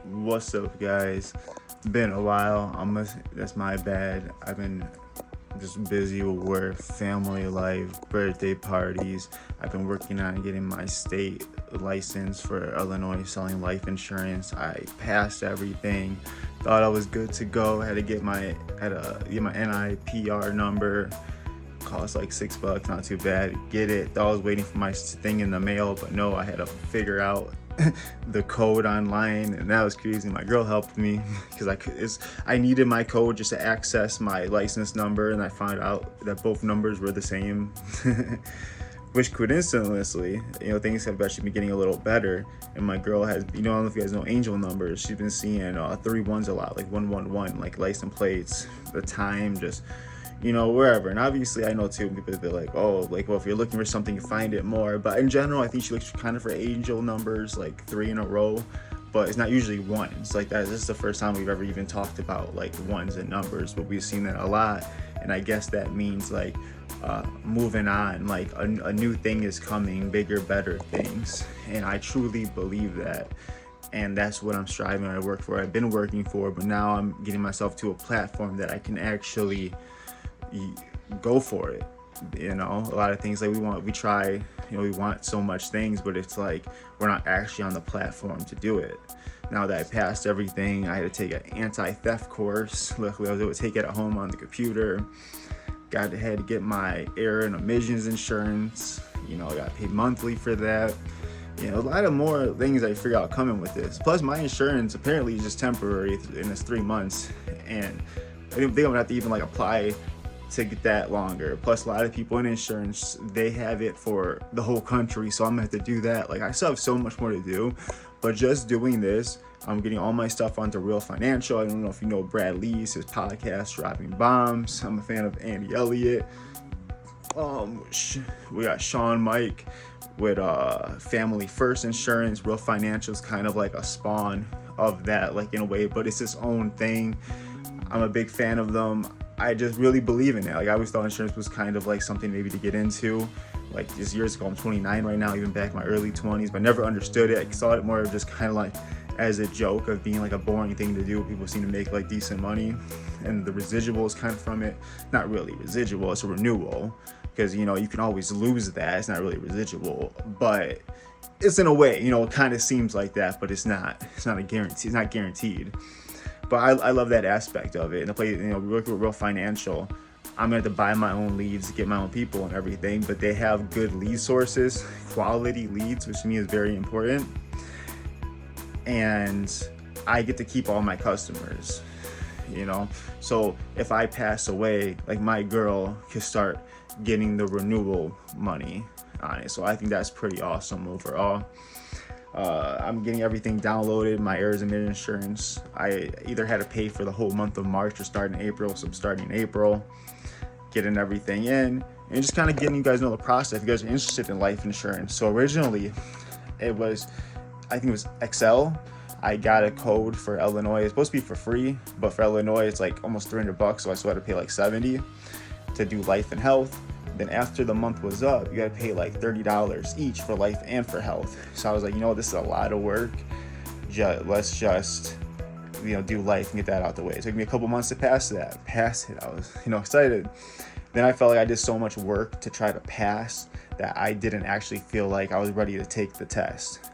What's up, guys? Been a while. That's my bad. I've been just busy with work, family life, birthday parties. I've been working on getting my state license for Illinois selling life insurance. I passed everything. Thought I was good to go. Had to get my NIPR number. Cost like $6, not too bad. Get it. Thought I was waiting for my thing in the mail, but no, I had to figure out the code online, and that was crazy. My girl helped me because I needed my code just to access my license number, and I found out that both numbers were the same. Which coincidentally, things have actually been getting a little better. And my girl has, I don't know if you guys know angel numbers. She's been seeing 3 1s a lot, like 111, like license plates, the time, just wherever. And obviously I know too, people be like, oh, like, well, if you're looking for something, you find it more. But in general, I think she looks kind of for angel numbers, like 3 in a row, but it's not usually ones like that. This is the first time we've ever even talked about like ones and numbers, but we've seen that a lot. And I guess that means like moving on, like a new thing is coming, bigger, better things. And I truly believe that. And that's what I'm striving to work for. I've been working for, but now I'm getting myself to a platform that I can actually go for it. A lot of things like we want so much things, but it's like we're not actually on the platform to do it. Now that I passed everything, I had to take an anti-theft course. Luckily I was able to take it at home on the computer. Had to get my error and omissions insurance. I got paid monthly for that. A lot of more things I figure out coming with this. Plus my insurance apparently is just temporary, and it's 3 months, and I think I'm gonna have to even like apply to get that longer. Plus a lot of people in insurance, they have it for the whole country, so I'm gonna have to do that. Like I still have so much more to do, but just doing this, I'm getting all my stuff onto Real Financial. I don't know if you know Brad Lee's, his podcast Dropping Bombs. I'm a fan of Andy Elliott. We got Sean Mike with Family First Insurance. Real Financial is kind of like a spawn of that, like in a way, but it's its own thing. I'm a big fan of them. I just really believe in it. Like I always thought insurance was kind of like something maybe to get into. Like just years ago, I'm 29 right now, even back in my early 20s, but never understood it. I saw it more of just kind of like as a joke of being like a boring thing to do. People seem to make like decent money, and the residuals kind of from it, not really residual, it's a renewal, because you can always lose that. It's not really residual, but it's in a way, it kind of seems like that, but it's not a guarantee. It's not guaranteed. But I love that aspect of it. And we work with Real Financial. I'm gonna have to buy my own leads, get my own people and everything, but they have good lead sources, quality leads, which to me is very important. And I get to keep all my customers, So if I pass away, like my girl can start getting the renewal money on it. So I think that's pretty awesome overall. I'm getting everything downloaded, my errors and omissions insurance. I either had to pay for the whole month of March or start in April, so I'm starting in April, getting everything in, and just kind of getting you guys know the process if you guys are interested in life insurance. So originally, I think it was Excel. I got a code for Illinois. It's supposed to be for free, but for Illinois, it's like almost $300, so I still had to pay like $70 to do life and health. Then after the month was up, you got to pay like $30 each for life and for health. So I was like, this is a lot of work. Let's just, do life and get that out the way. It took me a couple months to pass it. I was, excited. Then I felt like I did so much work to try to pass that I didn't actually feel like I was ready to take the test.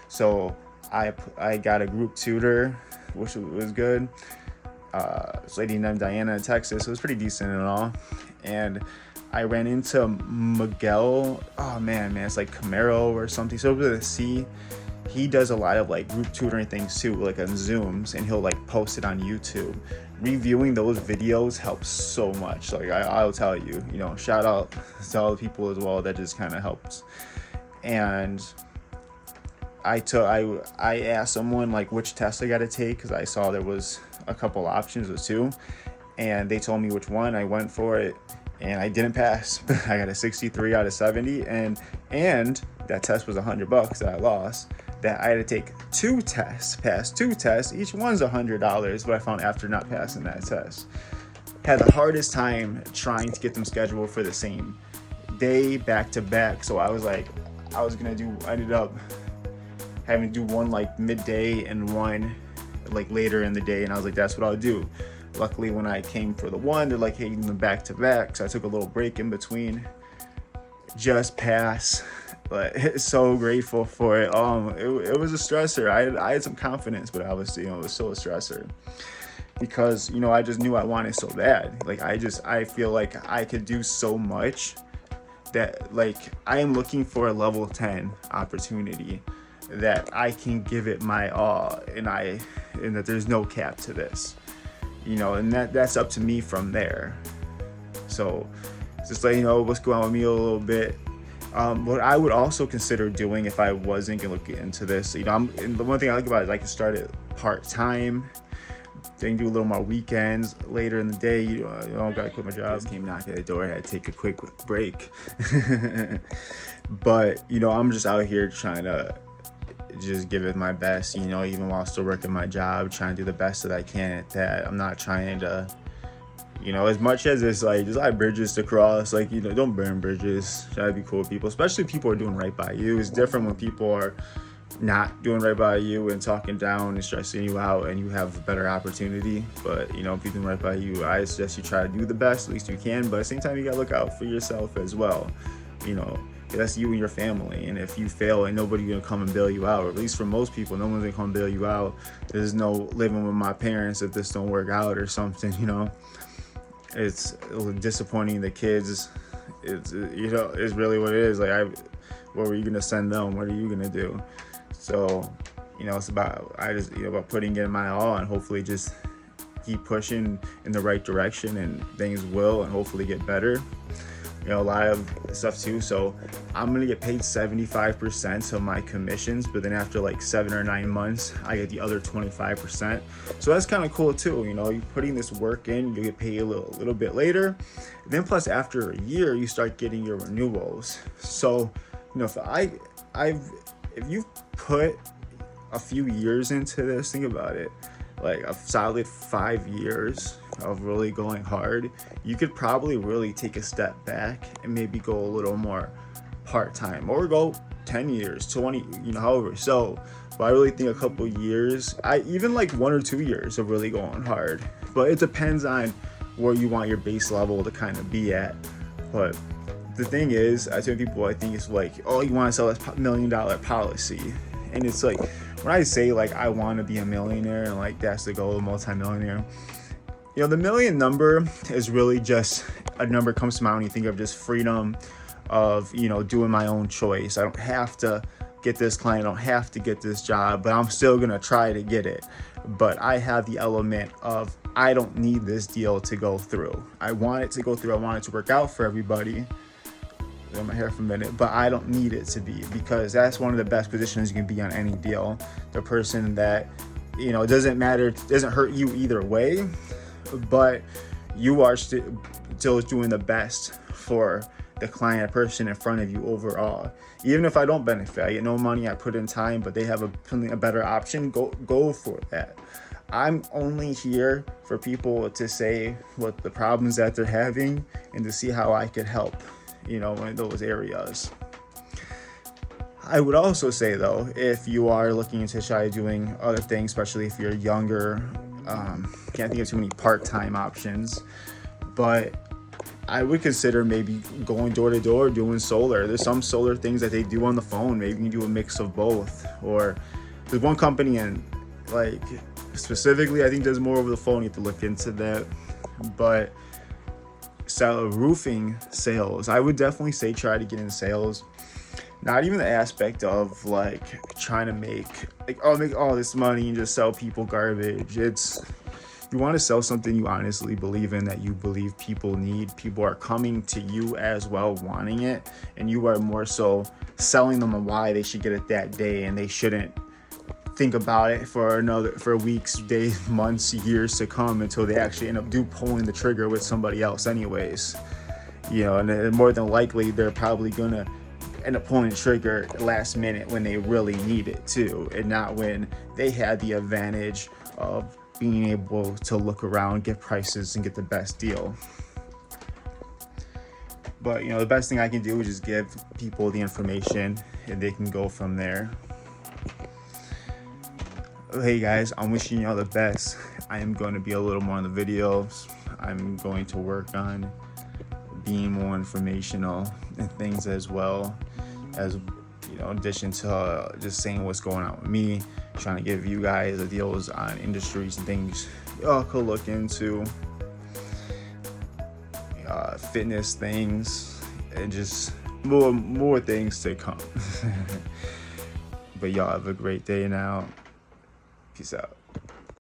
So I got a group tutor, which was good. This lady named Diana in Texas. It was pretty decent and all. And I ran into Miguel. Oh man, it's like Camaro or something. So over the C, he does a lot of like group tutoring things too, like on Zooms, and he'll like post it on YouTube. Reviewing those videos helps so much. Like I'll tell you, shout out to all the people as well that just kind of helps. And I asked someone like which test I got to take, because I saw there was a couple options or two, and they told me which one. I went for it, and I didn't pass. I got a 63 out of 70, and that test was $100 that I lost. That I had to take 2 tests, pass 2 tests. Each one's $100, but I found after not passing that test, had the hardest time trying to get them scheduled for the same day back to back. So I was like, I ended up having to do one like midday and one like later in the day, and I was like, that's what I'll do. Luckily, when I came for the one, they're like, hey, you them back to back. So I took a little break in between. Just pass. But so grateful for it. It was a stressor. I had some confidence, but I was, it was still a stressor because, I just knew I wanted so bad. Like, I feel like I could do so much that, like, I am looking for a level 10 opportunity that I can give it my all, and that there's no cap to this, and that's up to me from there. So just let you know what's going on with me a little bit. What I would also consider doing if I wasn't gonna look into this, and the one thing I like about it is I can start it part-time, then do a little more weekends later in the day. I don't gotta quit my job. Just came knocking at the door, I had to take a quick break. But I'm just out here trying to just give it my best, even while still working my job, trying to do the best that I can at that. I'm not trying to, as much as it's like, there's a lot of bridges to cross, like, don't burn bridges. Try to be cool with people, especially if people are doing right by you. It's different when people are not doing right by you and talking down and stressing you out, and you have a better opportunity. But, if you're doing right by you, I suggest you try to do the best, at least you can. But at the same time, you gotta look out for yourself as well. That's you and your family. And if you fail, ain't nobody gonna come and bail you out. Or at least for most people, no one's gonna come bail you out. There's no living with my parents if this don't work out or something, It's disappointing the kids. It's really what it is. Like, what were you gonna send them? What are you gonna do? So, it's about about putting in my all and hopefully just keep pushing in the right direction, and things will and hopefully get better. A lot of stuff too. So I'm gonna get paid 75% of my commissions, but then after like 7 or 9 months, I get the other 25%. So that's kind of cool too. You're putting this work in, you get paid a little bit later. Then plus after a year, you start getting your renewals. So if you've put a few years into this, think about it, like a solid 5 years of really going hard, you could probably really take a step back and maybe go a little more part-time, or go 10 years, 20, however. So, but I really think a couple years, even like 1 or 2 years of really going hard. But it depends on where you want your base level to kind of be at. But the thing is, I tell people, I think it's like, oh, you want to sell this $1 million policy. And it's like, when I say like I want to be a millionaire and like that's the goal, multi-millionaire, the million number is really just a number that comes to mind when you think of just freedom of, doing my own choice. I don't have to get this client, I don't have to get this job, but I'm still going to try to get it. But I have the element of, I don't need this deal to go through. I want it to go through. I want it to work out for everybody. I'm my hair for a minute, but I don't need it to be, because that's one of the best positions you can be on any deal. The person that, it doesn't matter, it doesn't hurt you either way, but you are still doing the best for the client, person in front of you overall. Even if I don't benefit, I get no money, I put in time, but they have a better option, go for that. I'm only here for people to say what the problems that they're having and to see how I could help, in those areas. I would also say though, if you are looking to try doing other things, especially if you're younger, can't think of too many part-time options, but I would consider maybe going door to door, doing solar. There's some solar things that they do on the phone. Maybe you can do a mix of both. Or there's one company, and like specifically, I think there's more over the phone. You have to look into that. But sell roofing sales, I would definitely say try to get in sales. Not even the aspect of like trying to make all this money and just sell people garbage. It's, you want to sell something you honestly believe in, that you believe people need. People are coming to you as well wanting it, and you are more so selling them on why they should get it that day, and they shouldn't think about it for weeks, days, months, years to come until they actually end up pulling the trigger with somebody else anyways. And then more than likely they're probably gonna end up pulling the trigger last minute when they really need it too, and not when they had the advantage of being able to look around, get prices, and get the best deal. But the best thing I can do is just give people the information, and they can go from there. Hey guys, I'm wishing y'all the best. I am going to be a little more on the videos. I'm going to work on being more informational and things as well as, you know, in addition to just saying what's going on with me, trying to give you guys ideas on industries and things y'all could look into, fitness things, and just more things to come. But y'all have a great day now. Peace out.